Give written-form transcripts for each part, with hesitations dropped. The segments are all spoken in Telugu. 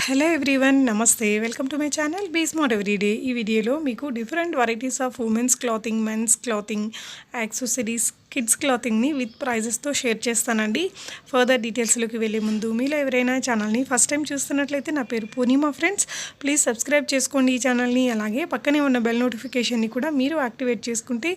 హలో ఎవ్రీవన్, నమస్తే. Welcome to my channel be smart everyday. ఈ వీడియోలో మీకు different varieties of women's clothing, men's clothing, accessories, kids క్లాతింగ్ని విత్ ప్రైజెస్తో షేర్ చేస్తానండి. ఫర్దర్ డీటెయిల్స్లోకి వెళ్ళే ముందు మీలో ఎవరైనా ఛానల్ని ఫస్ట్ టైం చూస్తున్నట్లయితే నా పేరు పూర్ణిమ ఫ్రెండ్స్. ప్లీజ్ సబ్స్క్రైబ్ చేసుకోండి ఈ ఛానల్ని. అలాగే పక్కనే ఉన్న బెల్ నోటిఫికేషన్ని కూడా మీరు యాక్టివేట్ చేసుకుంటే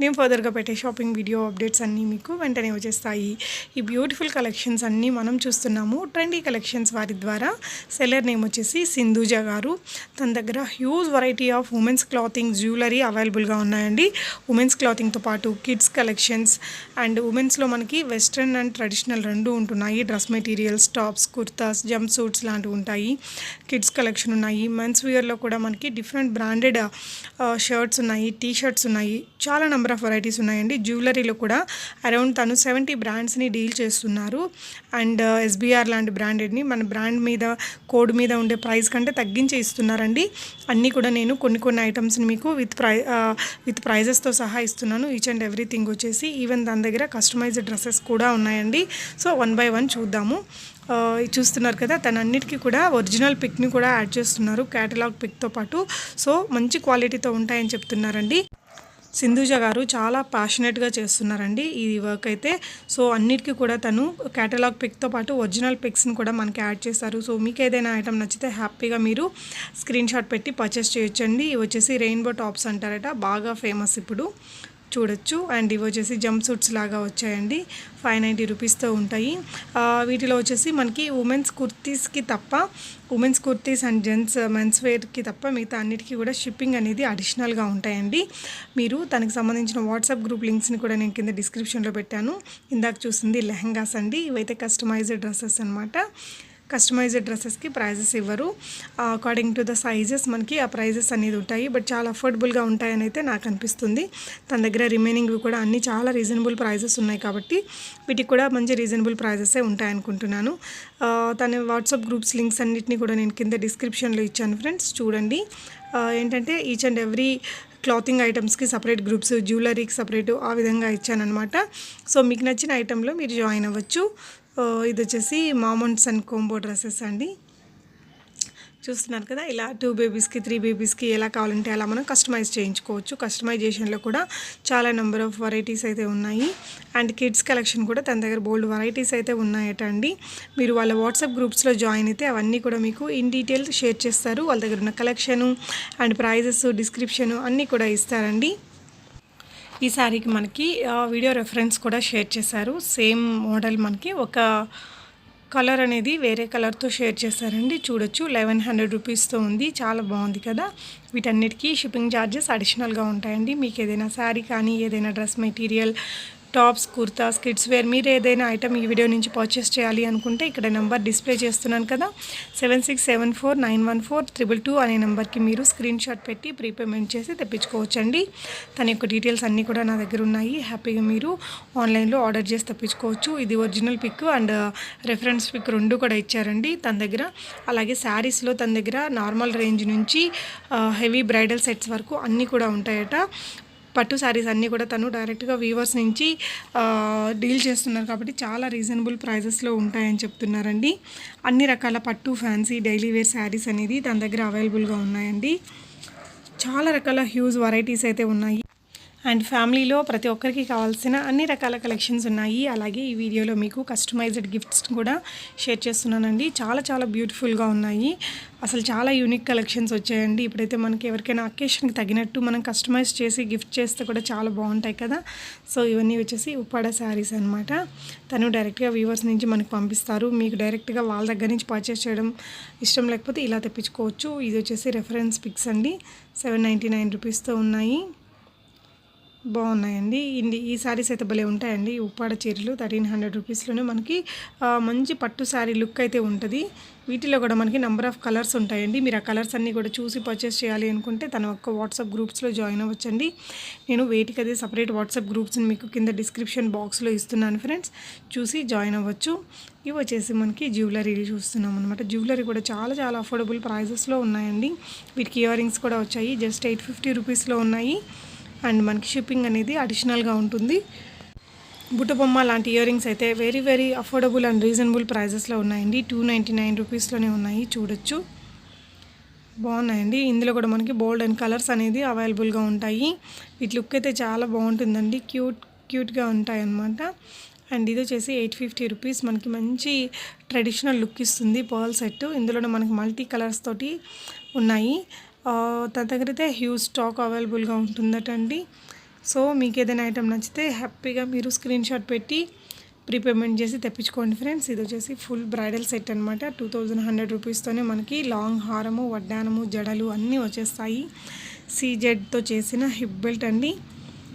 నేను ఫర్దర్గా పెట్టే షాపింగ్ వీడియో అప్డేట్స్ అన్నీ మీకు వెంటనే వచ్చేస్తాయి. ఈ బ్యూటిఫుల్ కలెక్షన్స్ అన్నీ మనం చూస్తున్నాము. ట్రెండీ కలెక్షన్స్ వారి ద్వారా. సెల్లర్ నేమ్ వచ్చేసి సింధూజ గారు. తన దగ్గర huge variety of women's clothing, jewellery అవైలబుల్గా ఉన్నాయండి. ఉమెన్స్ క్లాతింగ్తో పాటు కిడ్స్ కలెక్షన్స్ అండ్ ఉమెన్స్లో మనకి వెస్ట్రన్ అండ్ ట్రెడిషనల్ రెండు ఉంటున్నాయి. Dress materials, tops, kurtas, jump suits లాంటివి ఉంటాయి. కిడ్స్ కలెక్షన్ ఉన్నాయి. మెన్స్ వేర్లో కూడా మనకి డిఫరెంట్ బ్రాండెడ్ షర్ట్స్ ఉన్నాయి, టీ షర్ట్స్ ఉన్నాయి. చాలా నెంబర్ ఆఫ్ వెరైటీస్ ఉన్నాయండి. జ్యువెలరీలో కూడా అరౌండ్ తను 70 బ్రాండ్స్ని డీల్ చేస్తున్నారు. అండ్ ఎస్బీఆర్ లాంటి బ్రాండెడ్ని మన బ్రాండ్ మీద, కోడ్ మీద ఉండే ప్రైస్ కంటే తగ్గించి ఇస్తున్నారండి. అన్నీ కూడా నేను కొన్ని ఐటమ్స్ని మీకు విత్ ప్రైజెస్తో సహా ఇస్తున్నాను. ఈచ్ అండ్ ఎవ్రీథింగ్ వచ్చేసి ఈవెన్ దాని దగ్గర కస్టమైజ్డ్ డ్రెస్సెస్ కూడా ఉన్నాయండి. సో 1 by 1 చూద్దాము. చూస్తున్నారు కదా, తన అన్నిటికీ కూడా ఒరిజినల్ పిక్ని కూడా యాడ్ చేస్తున్నారు కేటలాగ్ పిక్తో పాటు. సో మంచి క్వాలిటీతో ఉంటాయని చెప్తున్నారండి. సింధూజ గారు చాలా ప్యాషనెట్గా చేస్తున్నారండి ఈ వర్క్ అయితే. సో అన్నిటికీ కూడా తను కేటలాగ్ పిక్తో పాటు ఒరిజినల్ పిక్స్ని కూడా మనకి యాడ్ చేస్తారు. సో మీకు ఏదైనా ఐటమ్ నచ్చితే హ్యాపీగా మీరు స్క్రీన్ షాట్ పెట్టి పర్చేస్ చేయొచ్చండి. ఇవి వచ్చేసి రెయిన్బో టాప్స్ అంటారట, బాగా ఫేమస్ ఇప్పుడు, చూడొచ్చు. అండ్ ఇవి వచ్చేసి జంప్ సూట్స్ లాగా వచ్చాయండి. 590 రూపీస్తో ఉంటాయి. వీటిలో వచ్చేసి మనకి ఉమెన్స్ కుర్తీస్కి తప్ప, women's kurtis and gents men's వేర్కి తప్ప మిగతా అన్నిటికీ కూడా షిప్పింగ్ అనేది అడిషనల్గా ఉంటాయండి. మీరు తనకు సంబంధించిన వాట్సాప్ గ్రూప్ లింక్స్ని కూడా నేను కింద డిస్క్రిప్షన్లో పెట్టాను. ఇందాక చూసింది లెహంగాస్ అండి. ఇవైతే కస్టమైజ్డ్ డ్రెస్సెస్ అనమాట. కస్టమైజ్డ్ డ్రెస్సెస్కి ప్రైజెస్ ఇవ్వరు. అకార్డింగ్ టు ద సైజెస్ మనకి ఆ ప్రైజెస్ అనేది ఉంటాయి. బట్ చాలా అఫోర్డబుల్గా ఉంటాయని అయితే నాకు అనిపిస్తుంది. తన దగ్గర రిమైనింగ్ కూడా అన్నీ చాలా రీజనబుల్ ప్రైజెస్ ఉన్నాయి కాబట్టి వీటికి కూడా మంచి రీజనబుల్ ప్రైజెసే ఉంటాయనుకుంటున్నాను. తన వాట్సాప్ గ్రూప్స్ లింక్స్ అన్నిటిని కూడా నేను కింద డిస్క్రిప్షన్లో ఇచ్చాను ఫ్రెండ్స్, చూడండి. ఏంటంటే ఈచ్ అండ్ ఎవ్రీ క్లాతింగ్ ఐటమ్స్కి సపరేట్ గ్రూప్స్, జ్యువెలరీకి సపరేటు, ఆ విధంగా ఇచ్చానమాట. సో మీకు నచ్చిన ఐటెంలో మీరు జాయిన్ అవ్వచ్చు. ఇది వచ్చేసి మామౌంట్స్ అండ్ కోంబో డ్రెస్సెస్ అండి. చూస్తున్నారు కదా, ఇలా 2 బేబీస్కి 3 బేబీస్కి ఎలా కావాలంటే అలా మనం కస్టమైజ్ చేయించుకోవచ్చు. కస్టమైజేషన్లో కూడా చాలా నెంబర్ ఆఫ్ వెరైటీస్ అయితే ఉన్నాయి. అండ్ కిడ్స్ కలెక్షన్ కూడా తన దగ్గర బోల్డ్ వెరైటీస్ అయితే ఉన్నాయట అండి. మీరు వాళ్ళ వాట్సాప్ గ్రూప్స్లో జాయిన్ అయితే అవన్నీ కూడా మీకు ఇన్ డీటెయిల్ షేర్ చేస్తారు. వాళ్ళ దగ్గర ఉన్న కలెక్షను అండ్ ప్రైజెస్, డిస్క్రిప్షను అన్నీ కూడా ఇస్తారండి. ఈ శారీకి మనకి వీడియో రెఫరెన్స్ కూడా షేర్ చేశారు. సేమ్ మోడల్ మనకి ఒక కలర్ అనేది వేరే కలర్తో షేర్ చేశారండి. చూడొచ్చు, 1100 రూపీస్తో ఉంది. చాలా బాగుంది కదా. వీటన్నిటికీ షిప్పింగ్ ఛార్జెస్ అడిషనల్గా ఉంటాయండి. మీకు ఏదైనా శారీ కానీ, ఏదైనా dress material, tops, kurtas, kids wear, మీరు ఏదైనా ఐటమ్ ఈ వీడియో నుంచి పర్చేస్ చేయాలి అనుకుంటే ఇక్కడ నెంబర్ డిస్ప్లే చేస్తున్నాను కదా, 7674914222 అనే నెంబర్కి మీరు స్క్రీన్ షాట్ పెట్టి ప్రీపేమెంట్ చేసి తెప్పించుకోవచ్చండి. తన యొక్క డీటెయిల్స్ అన్నీ కూడా నా దగ్గర ఉన్నాయి. హ్యాపీగా మీరు ఆన్లైన్లో ఆర్డర్ చేసి తెప్పించుకోవచ్చు. ఇది original pic and reference pic రెండు కూడా ఇచ్చారండి తన దగ్గర. అలాగే శారీస్లో తన దగ్గర నార్మల్ రేంజ్ నుంచి హెవీ బ్రైడల్ సెట్స్ వరకు అన్నీ కూడా ఉంటాయట. పట్టు శారీస్ అన్నీ కూడా తను డైరెక్ట్గా వీవర్స్ నుంచి డీల్ చేస్తున్నారు కాబట్టి చాలా రీజనబుల్ ప్రైజెస్లో ఉంటాయని చెప్తున్నారండి. అన్ని రకాల పట్టు, ఫ్యాన్సీ, డైలీ వేర్ శారీస్ అనేది తన దగ్గర అవైలబుల్గా ఉన్నాయండి. చాలా రకాల హ్యూజ్ వెరైటీస్ అయితే ఉన్నాయి. అండ్ ఫ్యామిలీలో ప్రతి ఒక్కరికి కావాల్సిన అన్ని రకాల కలెక్షన్స్ ఉన్నాయి. అలాగే ఈ వీడియోలో మీకు కస్టమైజ్డ్ గిఫ్ట్స్ కూడా షేర్ చేస్తున్నానండి. చాలా బ్యూటిఫుల్గా ఉన్నాయి. అసలు చాలా యూనిక్ కలెక్షన్స్ వచ్చాయండి. ఇప్పుడైతే మనకి ఎవరికైనా అకేషన్కి తగినట్టు మనం కస్టమైజ్ చేసి గిఫ్ట్ చేస్తే కూడా చాలా బాగుంటాయి కదా. సో ఇవన్నీ వచ్చేసి ఉప్పాడ శారీస్ అనమాట. తను డైరెక్ట్గా వ్యూవర్స్ నుంచి మనకు పంపిస్తారు. మీకు డైరెక్ట్గా వాళ్ళ దగ్గర నుంచి పర్చేస్ చేయడం ఇష్టం లేకపోతే ఇలా తెప్పించుకోవచ్చు. ఇది వచ్చేసి రెఫరెన్స్ పిక్స్ అండి. 799 రూపీస్తో ఉన్నాయి. బాగున్నాయండి. ఈ శారీస్ అయితే భలే ఉంటాయండి. ఉప్పాడ చీరలు 1300 రూపీస్లోనే మనకి మంచి పట్టు శారీ లుక్ అయితే ఉంటుంది. వీటిలో కూడా మనకి నెంబర్ ఆఫ్ కలర్స్ ఉంటాయండి. మీరు ఆ కలర్స్ అన్నీ కూడా చూసి పర్చేస్ చేయాలి అనుకుంటే తన ఒక్క వాట్సాప్ గ్రూప్స్లో జాయిన్ అవ్వచ్చండి. నేను వేటికి అదే సపరేట్ వాట్సాప్ గ్రూప్స్ని మీకు కింద డిస్క్రిప్షన్ బాక్స్లో ఇస్తున్నాను ఫ్రెండ్స్, చూసి జాయిన్ అవ్వచ్చు. ఇవి వచ్చేసి మనకి జ్యువెలరీ చూస్తున్నాం అనమాట. జ్యువెలరీ కూడా చాలా అఫోర్డబుల్ ప్రైజెస్లో ఉన్నాయండి. వీటికి ఇయర్ రింగ్స్ కూడా వచ్చాయి. జస్ట్ 850 రూపీస్లో ఉన్నాయి. అండ్ మనకి షిప్పింగ్ అనేది అడిషనల్గా ఉంటుంది. బుట్టబొమ్మ లాంటి ఇయర్ రింగ్స్ అయితే very very affordable and reasonable ప్రైజెస్లో ఉన్నాయండి. 299 రూపీస్లోనే ఉన్నాయి, చూడొచ్చు. బాగున్నాయండి. ఇందులో కూడా మనకి బోల్డ్ అండ్ కలర్స్ అనేది అవైలబుల్గా ఉంటాయి. వీటి లుక్ అయితే చాలా బాగుంటుందండి, క్యూట్గా ఉంటాయి అన్నమాట. అండ్ ఇది వచ్చేసి 850 రూపీస్. మనకి మంచి ట్రెడిషనల్ లుక్ ఇస్తుంది పర్ల్ సెట్. ఇందులోనే మనకి మల్టీ కలర్స్ తోటి ఉన్నాయి. తన దగ్గర అయితే హ్యూజ్ స్టాక్ అవైలబుల్గా ఉంటుందటండి. సో మీకు ఏదైనా ఐటమ్ నచ్చితే హ్యాపీగా మీరు స్క్రీన్ షాట్ పెట్టి ప్రీపేమెంట్ చేసి తెప్పించుకోండి ఫ్రెండ్స్. ఇది వచ్చేసి ఫుల్ బ్రైడల్ సెట్ అనమాట. 2100 రూపీస్తోనే మనకి లాంగ్ హారము, వడ్డానము, జడలు అన్నీ వచ్చేస్తాయి. సీజెడ్తో చేసిన హిప్ బెల్ట్ అండి.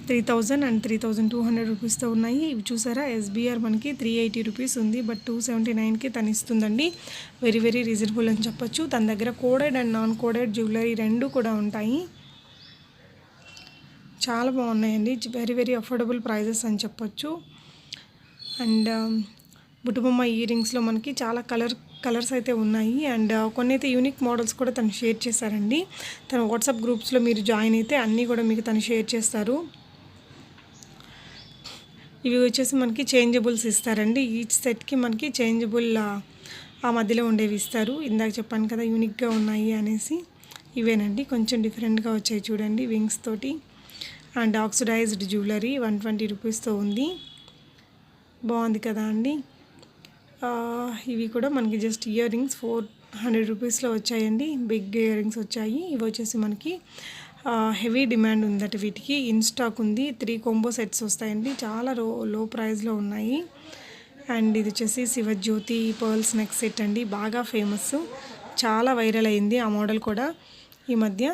3000 అండ్ 3200 రూపీస్తో ఉన్నాయి. ఇవి చూసారా, ఎస్బీఆర్ మనకి 380 రూపీస్ ఉంది, బట్ 279కి తను ఇస్తుందండి. వెరీ వెరీ రీజనబుల్ అని చెప్పొచ్చు. తన దగ్గర coded and non coded jewellery రెండు కూడా ఉంటాయి. చాలా బాగున్నాయండి, వెరీ వెరీ అఫోర్డబుల్ ప్రైజెస్ అని చెప్పొచ్చు. అండ్ బుట్టబొమ్మ ఇయర్ రింగ్స్లో మనకి చాలా కలర్స్ అయితే ఉన్నాయి. అండ్ కొన్ని అయితే యూనిక్ మోడల్స్ కూడా తను షేర్ చేశారండి. తన వాట్సాప్ గ్రూప్స్లో మీరు జాయిన్ అయితే అన్నీ కూడా మీకు తను షేర్ చేస్తారు. ఇవి వచ్చేసి మనకి చేంజబుల్స్ ఇస్తారండి. ఈచ్ సెట్కి మనకి చేంజబుల్ ఆ మధ్యలో ఉండేవి ఇస్తారు. ఇందాక చెప్పాను కదా యూనిక్గా ఉన్నాయి అనేసి. ఇవేనండి, కొంచెం డిఫరెంట్గా వచ్చాయి చూడండి, వింగ్స్ తోటి. అండ్ ఆక్సిడైజ్డ్ జ్యువెలరీ 120 రూపీస్తో ఉంది. బాగుంది కదా అండి. ఇవి కూడా మనకి జస్ట్ ఇయర్ రింగ్స్ 400 రూపీస్లో వచ్చాయండి. బిగ్ ఇయర్ రింగ్స్ వచ్చాయి. ఇవి వచ్చేసి మనకి హెవీ డిమాండ్ ఉందట వీటికి. ఇన్ స్టాక్ ఉంది. 3 కాంబో సెట్స్ వస్తాయండి. చాలా లో ప్రైస్లో ఉన్నాయి. అండ్ ఇది వచ్చేసి శివజ్యోతి పర్ల్స్ నెక్ సెట్ అండి. బాగా ఫేమస్, చాలా వైరల్ అయింది ఆ మోడల్ కూడా ఈ మధ్య.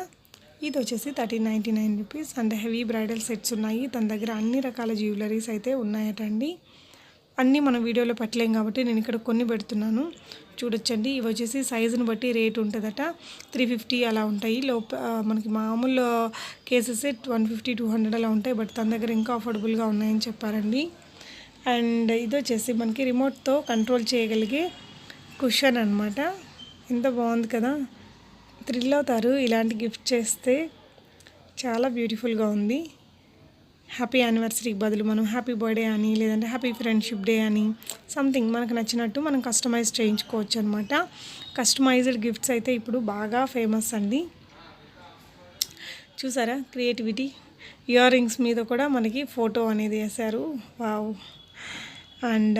ఇది వచ్చేసి 1399 rupees. And heavy bridal sets ఉన్నాయి. తన దగ్గర అన్ని రకాల జ్యువెలరీస్ అయితే ఉన్నాయటండి. అన్నీ మనం వీడియోలో పెట్టలేం కాబట్టి నేను ఇక్కడ కొన్ని పెడుతున్నాను, చూడొచ్చండి. ఇవి వచ్చేసి సైజుని బట్టి రేట్ ఉంటుందట. 350 అలా ఉంటాయి. మనకి మామూలు కేసెస్ 150, 200 అలా ఉంటాయి. బట్ తన దగ్గర ఇంకా అఫోర్డబుల్గా ఉన్నాయని చెప్పారండి. అండ్ ఇది వచ్చేసి మనకి రిమోట్తో కంట్రోల్ చేయగలిగే కుషన్ అనమాట. ఎంత బాగుంది కదా, థ్రిల్ అవుతారు ఇలాంటి గిఫ్ట్ చేస్తే. చాలా బ్యూటిఫుల్గా ఉంది. హ్యాపీ యానివర్సరీకి బదులు మనం హ్యాపీ బర్త్డే అని, లేదంటే హ్యాపీ ఫ్రెండ్షిప్ డే అని సంథింగ్ మనకు నచ్చినట్టు మనం కస్టమైజ్ చేయించుకోవచ్చు అనమాట. కస్టమైజ్డ్ గిఫ్ట్స్ అయితే ఇప్పుడు బాగా ఫేమస్ అండి. చూసారా క్రియేటివిటీ. ఇయర్ రింగ్స్ మీద కూడా మనకి ఫోటో అనేది వేశారు. వావ్. అండ్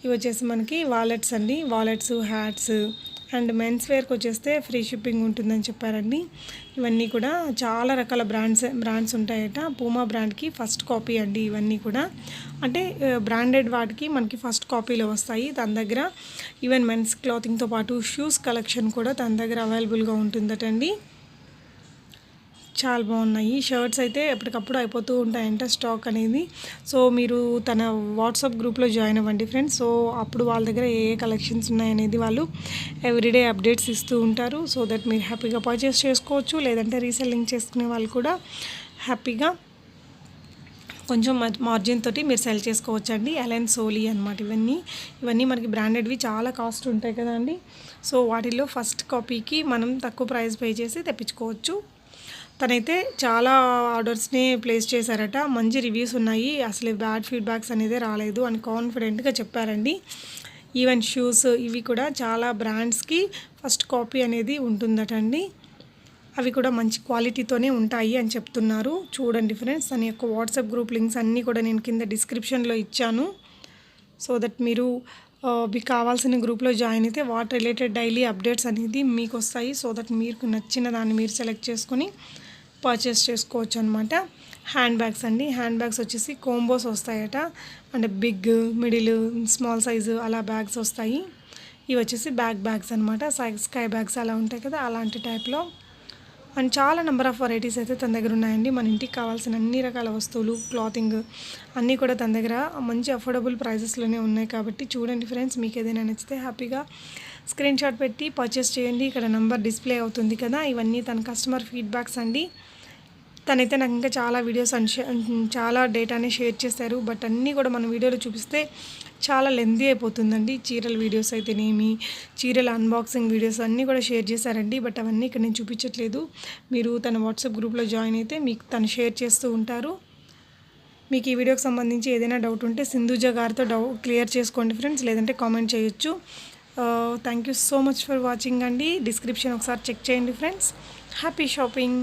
ఇవి వచ్చేసి మనకి వాలెట్స్ అండి. Wallets, hats. అండ్ మెన్స్ వేర్కి వచ్చేస్తే ఫ్రీ షిప్పింగ్ ఉంటుందని చెప్పారండి. ఇవన్నీ కూడా చాలా రకాల బ్రాండ్స్ ఉంటాయట. పూమా బ్రాండ్కి ఫస్ట్ కాపీ అండి ఇవన్నీ కూడా. అంటే బ్రాండెడ్ వాటికి మనకి ఫస్ట్ కాపీలో వస్తాయి తన దగ్గర. ఈవెన్ మెన్స్ క్లాతింగ్తో పాటు షూస్ కలెక్షన్ కూడా తన దగ్గర అవైలబుల్గా ఉంటుందటండి. చాలా బాగున్నాయి. షర్ట్స్ అయితే ఎప్పటికప్పుడు అయిపోతూ ఉంటాయంట స్టాక్ అనేది. సో మీరు తన వాట్సాప్ గ్రూప్లో జాయిన్ అవ్వండి ఫ్రెండ్స్. సో అప్పుడు వాళ్ళ దగ్గర ఏ కలెక్షన్స్ ఉన్నాయనేది వాళ్ళు ఎవ్రీడే అప్డేట్స్ ఇస్తూ ఉంటారు. సో దట్ మీరు హ్యాపీగా పర్చేస్ చేసుకోవచ్చు. లేదంటే రీసెల్లింగ్ చేసుకునే వాళ్ళు కూడా హ్యాపీగా కొంచెం మార్జిన్ తోటి మీరు సెల్ చేసుకోవచ్చు అండి. అలైన్ సోలీ అనమాట ఇవన్నీ మనకి బ్రాండెడ్వి చాలా కాస్ట్ ఉంటాయి కదండి. సో వాటిల్లో ఫస్ట్ కాపీకి మనం తక్కువ ప్రైస్ పే చేసి తెప్పించుకోవచ్చు. తనైతే చాలా ఆర్డర్స్ని ప్లేస్ చేశారట. మంచి రివ్యూస్ ఉన్నాయి, అసలు బ్యాడ్ ఫీడ్బ్యాక్స్ అనేది రాలేదు అని కాన్ఫిడెంట్గా చెప్పారండి. ఈవెన్ షూస్ ఇవి కూడా చాలా బ్రాండ్స్కి ఫస్ట్ కాపీ అనేది ఉంటుందటండి. అవి కూడా మంచి క్వాలిటీతోనే ఉంటాయి అని చెప్తున్నారు. చూడండి ఫ్రెండ్స్, తన యొక్క వాట్సాప్ గ్రూప్ లింక్స్ అన్నీ కూడా నేను కింద డిస్క్రిప్షన్లో ఇచ్చాను. సో దట్ మీరు మీకు కావాల్సిన గ్రూప్లో జాయిన్ అయితే వాటి రిలేటెడ్ డైలీ అప్డేట్స్ అనేది మీకు వస్తాయి. సో దట్ మీకు నచ్చిన దాన్ని మీరు సెలెక్ట్ చేసుకొని పర్చేస్ చేసుకోవచ్చు అనమాట. హ్యాండ్ బ్యాగ్స్ అండి. హ్యాండ్ బ్యాగ్స్ వచ్చేసి కోంబోస్ వస్తాయట. అంటే బిగ్, మిడిల్, స్మాల్ సైజు అలా బ్యాగ్స్ వస్తాయి. ఇవి వచ్చేసి బ్యాగ్స్ అనమాట. స్కై బ్యాగ్స్ అలా ఉంటాయి కదా, అలాంటి టైప్లో. అండ్ చాలా నెంబర్ ఆఫ్ వెరైటీస్ అయితే తన దగ్గర ఉన్నాయండి. మన ఇంటికి కావాల్సిన అన్ని రకాల వస్తువులు, క్లాతింగ్ అన్నీ కూడా తన దగ్గర మంచి అఫోర్డబుల్ ప్రైజెస్లోనే ఉన్నాయి. కాబట్టి చూడండి ఫ్రెండ్స్, మీకు ఏదైనా నచ్చితే హ్యాపీగా స్క్రీన్ షాట్ పెట్టి పర్చేస్ చేయండి. ఇక్కడ నెంబర్ డిస్ప్లే అవుతుంది కదా, ఇవన్నీ తన కస్టమర్ ఫీడ్బ్యాక్స్ అండి. తనైతే నాకు ఇంకా చాలా వీడియోస్ చాలా డేటాని షేర్ చేశారు. బట్ అన్నీ కూడా మన వీడియోలో చూపిస్తే చాలా లెంతీ అయిపోతుందండి. చీరల వీడియోస్ అయితేనేమి, చీరల అన్బాక్సింగ్ వీడియోస్ అన్నీ కూడా షేర్ చేశారండి. బట్ అవన్నీ ఇక్కడ నేను చూపించట్లేదు. మీరు తన వాట్సాప్ గ్రూప్లో జాయిన్ అయితే మీకు తను షేర్ చేస్తూ ఉంటారు. మీకు ఈ వీడియోకి సంబంధించి ఏదైనా డౌట్ ఉంటే సింధుజ గారితో క్లియర్ చేసుకోండి ఫ్రెండ్స్, లేదంటే కామెంట్ చేయొచ్చు. Thank you so much for watching అండి. డిస్క్రిప్షన్ ఒకసారి చెక్ చేయండి ఫ్రెండ్స్. Happy shopping.